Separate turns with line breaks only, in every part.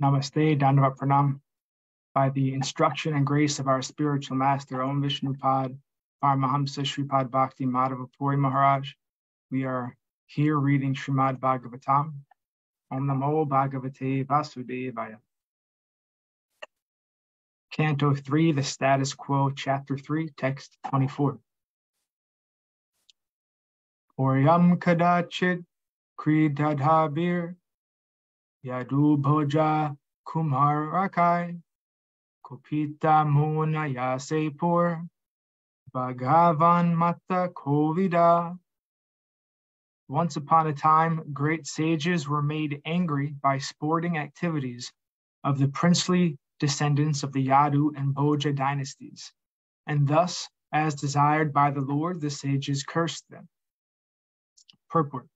Namaste, Dandavat Pranam. By the instruction and grace of our spiritual master, Om Vishnupad, Paramahamsa Shripad Bhakti Madhava Puri Maharaj, we are here reading Srimad Bhagavatam. Om Namo Bhagavate Vasudevaya. Canto 3, the Status Quo, Chapter 3, Text 24. Oryam kadachit kridadhabir yadu bhoja kumarakai kopita munaya sepur bhagavan mata kovida. Once upon a time, great sages were made angry by sporting activities of the princely descendants of the Yadu and Bhoja dynasties, and thus, as desired by the Lord, the sages cursed them. Purport.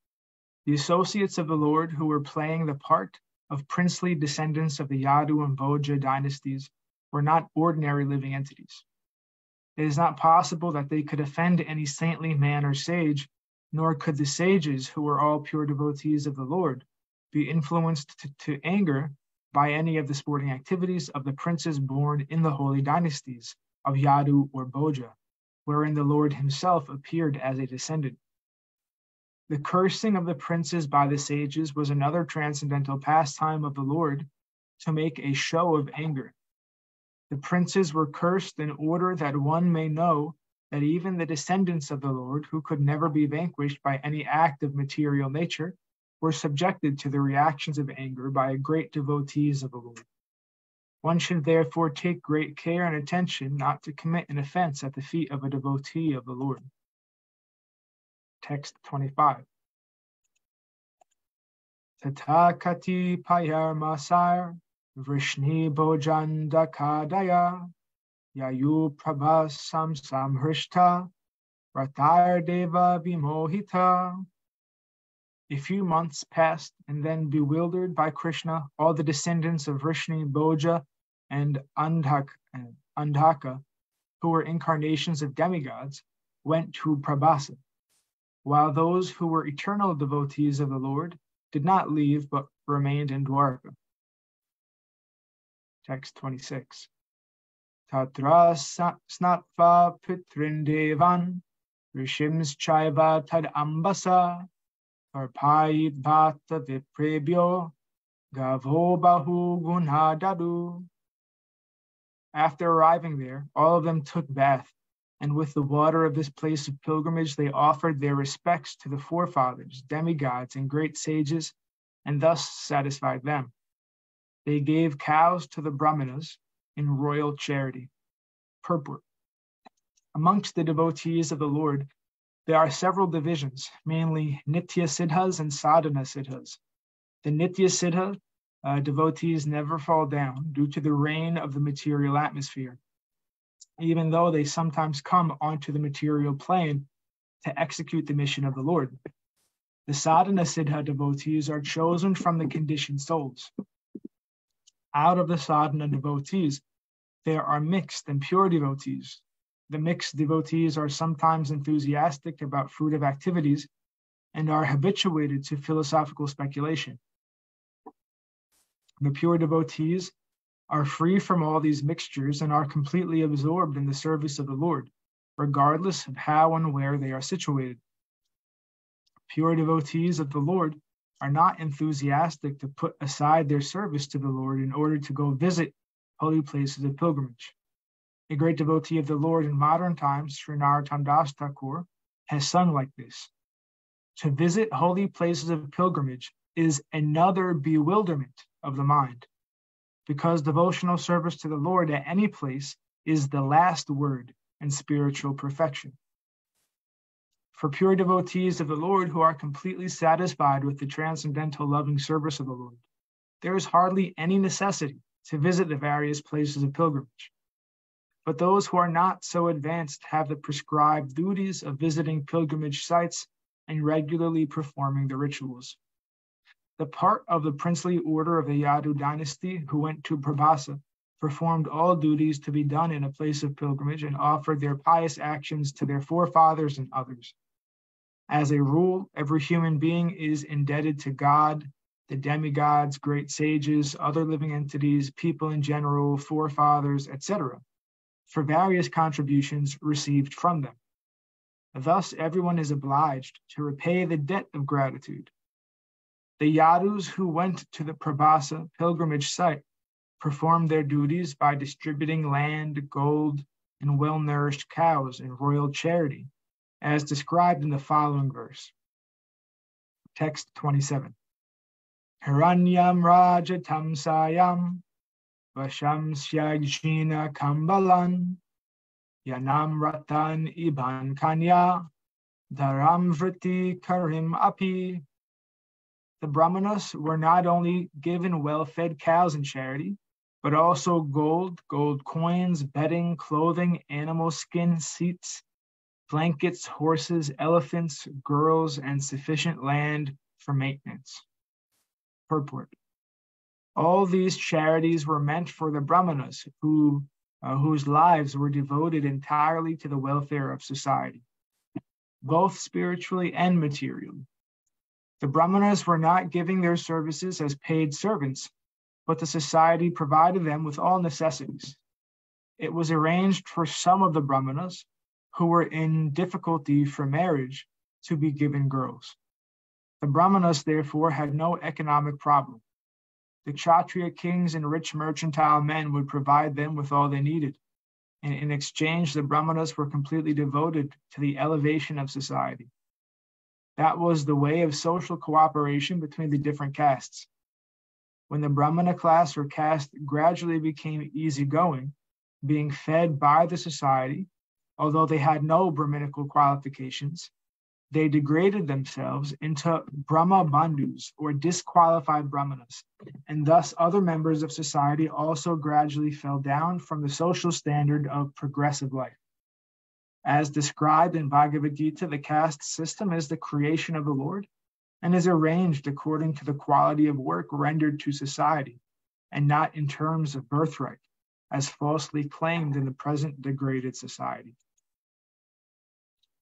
The associates of the Lord who were playing the part of princely descendants of the Yadu and Bhoja dynasties were not ordinary living entities. It is not possible that they could offend any saintly man or sage, nor could the sages, who were all pure devotees of the Lord, be influenced to anger by any of the sporting activities of the princes born in the holy dynasties of Yadu or Bhoja, wherein the Lord himself appeared as a descendant. The cursing of the princes by the sages was another transcendental pastime of the Lord to make a show of anger. The princes were cursed in order that one may know that even the descendants of the Lord, who could never be vanquished by any act of material nature, were subjected to the reactions of anger by great devotees of the Lord. One should therefore take great care and attention not to commit an offense at the feet of a devotee of the Lord. Text 25. Tathakati payar masar vrishni bojanda kadaya yayu prabhas samhrishta ratar deva vimohita. A few months passed, and then, bewildered by Krishna, all the descendants of Vrishni, Bhoja, and Andhaka, who were incarnations of demigods, went to Prabhasa, while those who were eternal devotees of the Lord did not leave but remained in Dwarka. Text 26. Tatra snatva pitrindevan rishims chaiva tad ambasa Arpayit bhata viprebhyo gavo bahu gunadadu. After arriving there, all of them took bath, and with the water of this place of pilgrimage they offered their respects to the forefathers, demigods, and great sages, and thus satisfied them. They gave cows to the Brahmanas in royal charity. Purport. Amongst the devotees of the Lord, there are several divisions, mainly Nitya Siddhas and Sadhana Siddhas. The Nitya Siddha devotees never fall down due to the reign of the material atmosphere, even though they sometimes come onto the material plane to execute the mission of the Lord. The Sadhana Siddha devotees are chosen from the conditioned souls. Out of the Sadhana devotees, there are mixed and pure devotees. The mixed devotees are sometimes enthusiastic about fruitive activities and are habituated to philosophical speculation. The pure devotees are free from all these mixtures and are completely absorbed in the service of the Lord, regardless of how and where they are situated. Pure devotees of the Lord are not enthusiastic to put aside their service to the Lord in order to go visit holy places of pilgrimage. A great devotee of the Lord in modern times, Sri Narottam Das Thakur, has sung like this: to visit holy places of pilgrimage is another bewilderment of the mind, because devotional service to the Lord at any place is the last word in spiritual perfection. For pure devotees of the Lord who are completely satisfied with the transcendental loving service of the Lord, there is hardly any necessity to visit the various places of pilgrimage. But those who are not so advanced have the prescribed duties of visiting pilgrimage sites and regularly performing the rituals. The part of the princely order of the Yadu dynasty who went to Prabhasa performed all duties to be done in a place of pilgrimage and offered their pious actions to their forefathers and others. As a rule, every human being is indebted to God, the demigods, great sages, other living entities, people in general, forefathers, etc., for various contributions received from them. Thus, everyone is obliged to repay the debt of gratitude. The Yadus who went to the Prabhasa pilgrimage site performed their duties by distributing land, gold, and well-nourished cows in royal charity, as described in the following verse. Text 27. Hiranyam rajatam sayam vasham syajina kambalan yanam ratan iban kanya dharam vriti karim api. The Brahmanas were not only given well-fed cows in charity, but also gold coins, bedding, clothing, animal skin, seats, blankets, horses, elephants, girls, and sufficient land for maintenance. Purport. All these charities were meant for the Brahmanas whose lives were devoted entirely to the welfare of society, both spiritually and materially. The Brahmanas were not giving their services as paid servants, but the society provided them with all necessities. It was arranged for some of the Brahmanas who were in difficulty for marriage to be given girls. The Brahmanas, therefore, had no economic problem. The Kshatriya kings and rich mercantile men would provide them with all they needed. And in exchange, the Brahmanas were completely devoted to the elevation of society. That was the way of social cooperation between the different castes. When the Brahmana class or caste gradually became easygoing, being fed by the society, although they had no Brahminical qualifications, they degraded themselves into Brahma Bandhus, or disqualified Brahmanas, and thus other members of society also gradually fell down from the social standard of progressive life. As described in Bhagavad Gita, the caste system is the creation of the Lord and is arranged according to the quality of work rendered to society, and not in terms of birthright, as falsely claimed in the present degraded society.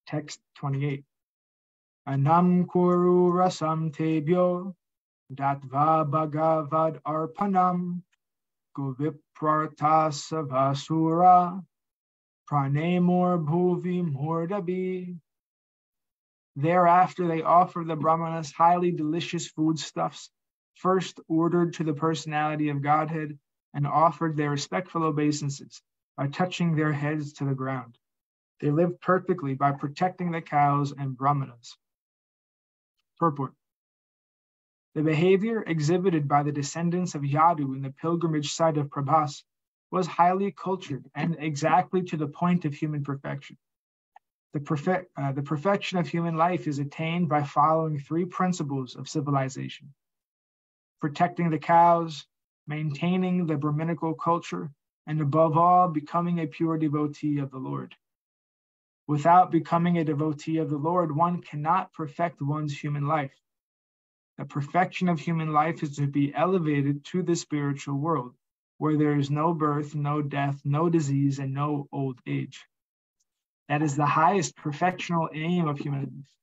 Text 28. Anam kuru rasam tebyo datva bhagavad arpanam goviprarta savasura pranemur bhuvi murdabi. Thereafter they offer the Brahmanas highly delicious foodstuffs, first ordered to the personality of Godhead, and offered their respectful obeisances by touching their heads to the ground. They lived perfectly by protecting the cows and Brahmanas. Purport. The behavior exhibited by the descendants of Yadu in the pilgrimage site of Prabhas was highly cultured and exactly to the point of human perfection. The perfection of human life is attained by following three principles of civilization: protecting the cows, maintaining the Brahminical culture, and above all, becoming a pure devotee of the Lord. Without becoming a devotee of the Lord, one cannot perfect one's human life. The perfection of human life is to be elevated to the spiritual world, where there is no birth, no death, no disease, and no old age. That is the highest perfectional aim of human life.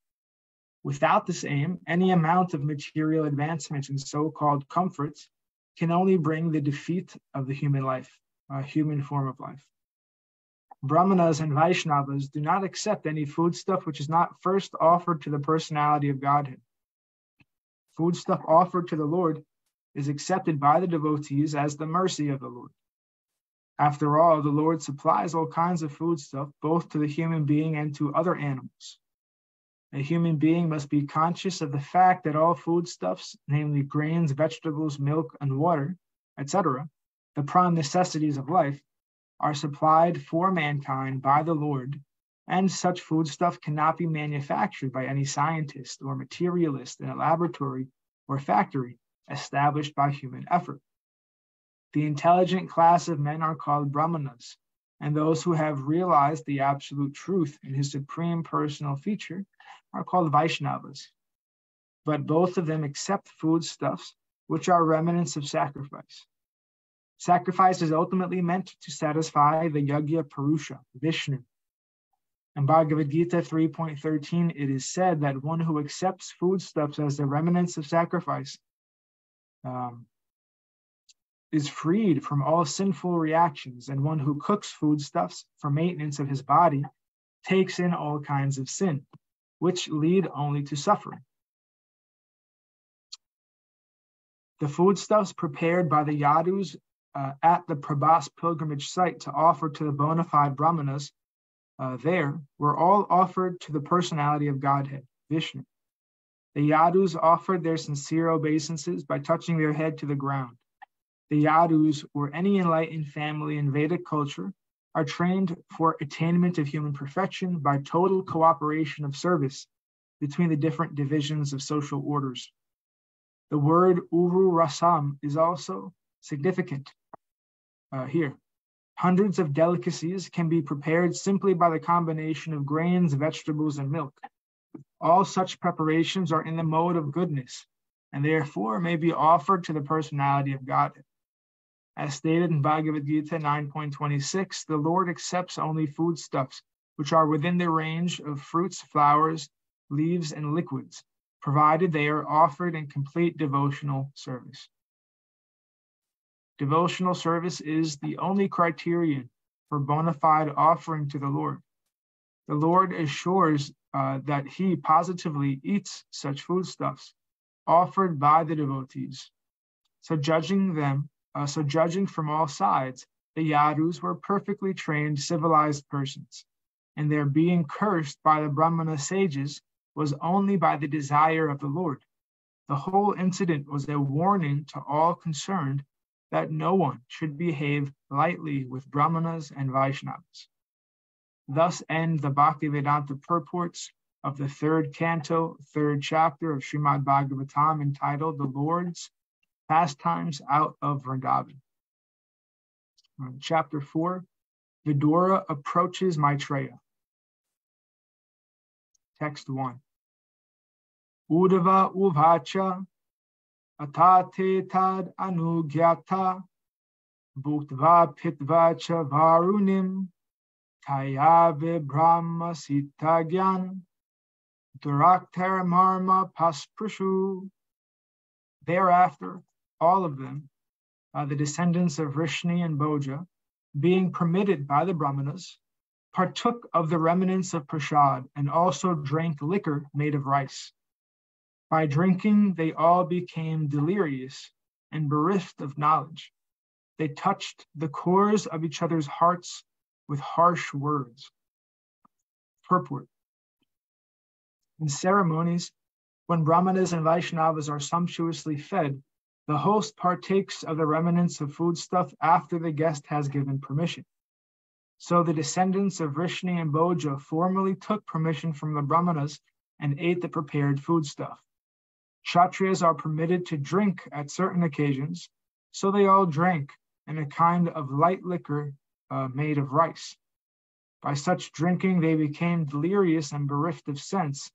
Without this aim, any amount of material advancements and so-called comforts can only bring the defeat of the human life, a human form of life. Brahmanas and Vaishnavas do not accept any foodstuff which is not first offered to the personality of Godhead. Foodstuff offered to the Lord is accepted by the devotees as the mercy of the Lord. After all, the Lord supplies all kinds of foodstuff, both to the human being and to other animals. A human being must be conscious of the fact that all foodstuffs, namely grains, vegetables, milk, and water, etc., the prime necessities of life, are supplied for mankind by the Lord, and such foodstuff cannot be manufactured by any scientist or materialist in a laboratory or factory established by human effort. The intelligent class of men are called Brahmanas, and those who have realized the absolute truth in his supreme personal feature are called Vaishnavas. But both of them accept foodstuffs which are remnants of sacrifice. Sacrifice is ultimately meant to satisfy the Yagya Purusha, Vishnu. In Bhagavad Gita 3.13, it is said that one who accepts foodstuffs as the remnants of sacrifice is freed from all sinful reactions, and one who cooks foodstuffs for maintenance of his body takes in all kinds of sin, which lead only to suffering. The foodstuffs prepared by the Yadus at the Prabhas pilgrimage site to offer to the bona fide Brahmanas there were all offered to the personality of Godhead, Vishnu. The Yadus offered their sincere obeisances by touching their head to the ground. The Yadus, or any enlightened family in Vedic culture, are trained for attainment of human perfection by total cooperation of service between the different divisions of social orders. The word Uru Rasam is also significant here. Hundreds of delicacies can be prepared simply by the combination of grains, vegetables, and milk. All such preparations are in the mode of goodness, and therefore may be offered to the personality of Godhead. As stated in Bhagavad Gita 9.26, the Lord accepts only foodstuffs which are within the range of fruits, flowers, leaves, and liquids, provided they are offered in complete devotional service. Devotional service is the only criterion for bona fide offering to the Lord. The Lord assures that he positively eats such foodstuffs offered by the devotees. So judging from all sides, the Yadus were perfectly trained, civilized persons, and their being cursed by the Brahmana sages was only by the desire of the Lord. The whole incident was a warning to all concerned that no one should behave lightly with Brahmanas and Vaishnavas. Thus end the Bhaktivedanta purports of the third canto, third chapter of Srimad Bhagavatam, entitled The Lord's Pastimes out of Vṛndāvana. Chapter 4, Vidura approaches Maitreya. Text 1. Udava uvacha atate tad anugyata bhuktva pitvacha varunim tayave brahma sitagyan duraktar marma pasprushu. Thereafter, all of them, the descendants of Vrishni and Bhoja, being permitted by the Brahmanas, partook of the remnants of prasad and also drank liquor made of rice. By drinking, they all became delirious and bereft of knowledge. They touched the cores of each other's hearts with harsh words. Purport. In ceremonies, when Brahmanas and Vaishnavas are sumptuously fed, the host partakes of the remnants of foodstuff after the guest has given permission. So the descendants of Vrishni and Bhoja formally took permission from the Brahmanas and ate the prepared foodstuff. Kshatriyas are permitted to drink at certain occasions, so they all drank in a kind of light liquor made of rice. By such drinking, they became delirious and bereft of sense,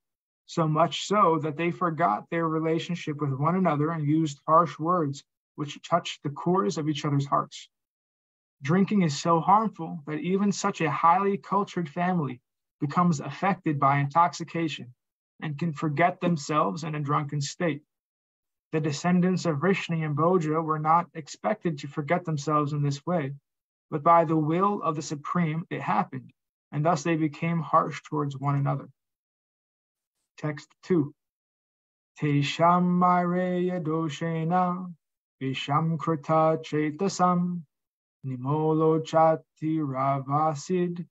so much so that they forgot their relationship with one another and used harsh words which touched the cores of each other's hearts. Drinking is so harmful that even such a highly cultured family becomes affected by intoxication and can forget themselves in a drunken state. The descendants of Vrishni and Bhoja were not expected to forget themselves in this way, but by the will of the Supreme it happened, and thus they became harsh towards one another. Text 2. Tesham mareya doshena visham krita chetasam nimolo chati ravasid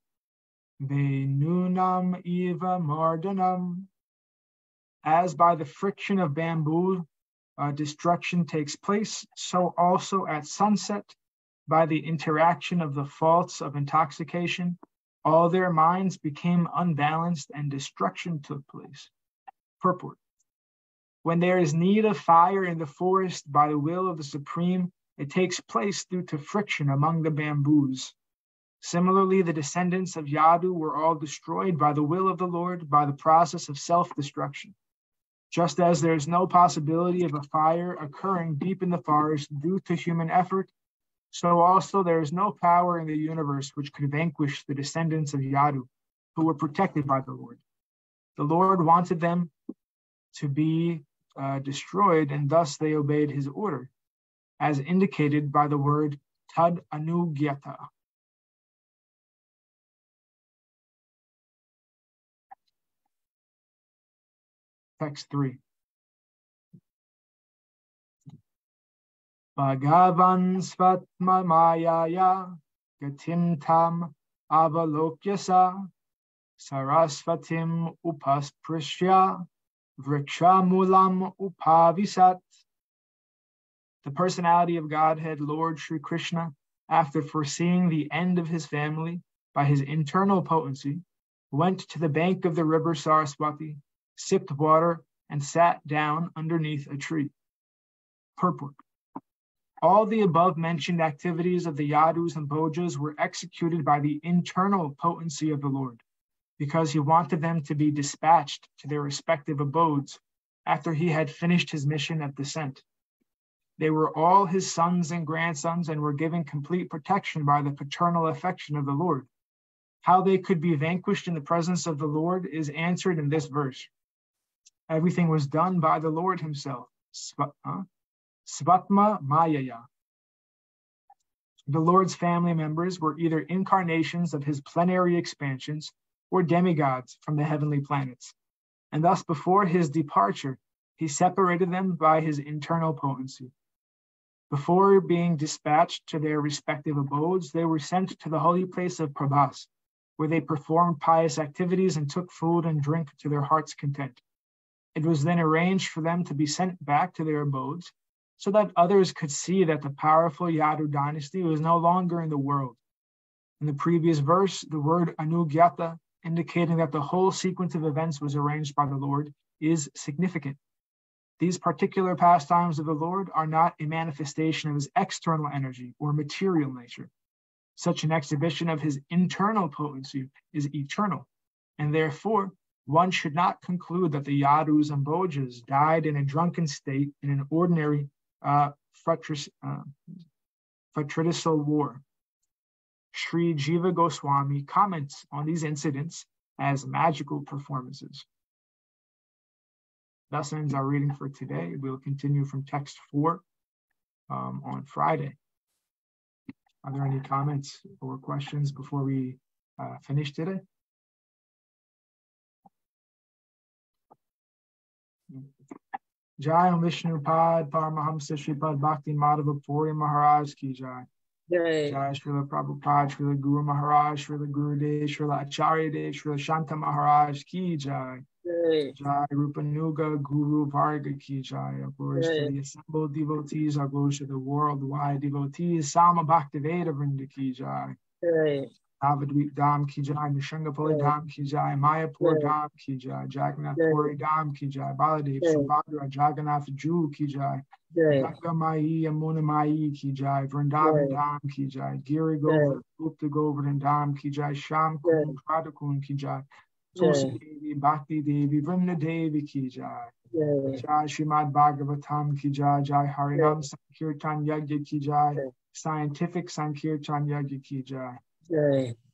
venunam eva mardanam. As by the friction of bamboo destruction takes place, so also at sunset, by the interaction of the faults of intoxication, all their minds became unbalanced and destruction took place. Purport. When there is need of fire in the forest by the will of the Supreme, it takes place due to friction among the bamboos. Similarly, the descendants of Yadu were all destroyed by the will of the Lord by the process of self-destruction. Just as there is no possibility of a fire occurring deep in the forest due to human effort, so also there is no power in the universe which could vanquish the descendants of Yadu, who were protected by the Lord. The Lord wanted them to be destroyed, and thus they obeyed his order, as indicated by the word tad anugyata. Text 3. Bhagavan svatma mayaya gatim tam avalokyasa sarasvatim upasprishya vrikshamulam upavisat. The personality of Godhead, Lord Sri Krishna, after foreseeing the end of his family by his internal potency, went to the bank of the river Saraswati, sipped water, and sat down underneath a tree. Purport. All the above-mentioned activities of the Yadus and Bhojas were executed by the internal potency of the Lord, because he wanted them to be dispatched to their respective abodes after he had finished his mission of descent. They were all his sons and grandsons and were given complete protection by the paternal affection of the Lord. How they could be vanquished in the presence of the Lord is answered in this verse. Everything was done by the Lord himself. Svatma Mayaya. The Lord's family members were either incarnations of his plenary expansions or demigods from the heavenly planets. And thus, before his departure, he separated them by his internal potency. Before being dispatched to their respective abodes, they were sent to the holy place of Prabhas, where they performed pious activities and took food and drink to their heart's content. It was then arranged for them to be sent back to their abodes, so that others could see that the powerful Yadu dynasty was no longer in the world. In the previous verse, the word anugyata, indicating that the whole sequence of events was arranged by the Lord, is significant. These particular pastimes of the Lord are not a manifestation of his external energy or material nature. Such an exhibition of his internal potency is eternal, and therefore one should not conclude that the Yadus and Bhojas died in a drunken state in an ordinary fratricidal war. Sri Jiva Goswami comments on these incidents as magical performances. Thus ends our reading for today. We will continue from text 4 on Friday. Are there any comments or questions before we finish today? Jai Om Vishnu Pad Paramahamsa Shripad Bhakti Madhava Puri Maharaj Ki Jai. Jai Srila Prabhupada, Srila Guru Maharaj, Srila Gurudev, Srila Acharya Dev, Srila Shanta Maharaj Ki Jai. Jai Rupanuga Guru Varga Ki Jai. Our glories to the assembled devotees, our glories to the worldwide devotees. Sama Bhaktiveda Vrinda Ki Jai. Navadvip Dham Ki Jai, Nishangapali Dham Ki Jai, Mayapur Dham Ki Jai, Jagannath Puri Dham Ki Jai, Baladev Subhadra Jagannath Ju Ki Jai, Ganga Mai Yamuna Mai Ki Jai, Vṛndāvana Dham Ki Jai, Giri Govardhan, Gupta Govardhan Dham Ki Jai, Sham Kund Radhakund Ki Jai, Tulsi Devi, Bhakti Devi, Vrinda Devi Ki Jai, Jai Srimad Bhagavatam Ki Jai, Jai Harinam Sankirtan Yagya Ki Jai, Scientific Sankirtan Yagya Ki Jai.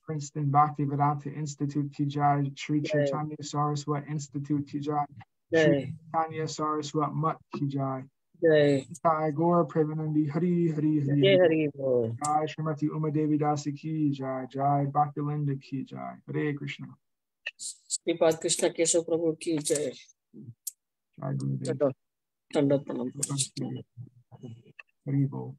Princeton Bhakti Vedanta Institute Ki Jai, Sri Chaitanya Saraswat Institute Ki Jai, Sri Chaitanya Saraswat Mat Ki Jai, Jai Gaura Premanandi Hari Hari Hari Hari, Jai Srimati Uma Devi Dasi Ki Jai, Jai Bhakti Linda Ki Jai, Hare Krishna.
Sripad Krishna Keshav Prabhu Ki Jai.
Jai Gurudev.
Tanda Pranam.
Hari Bol.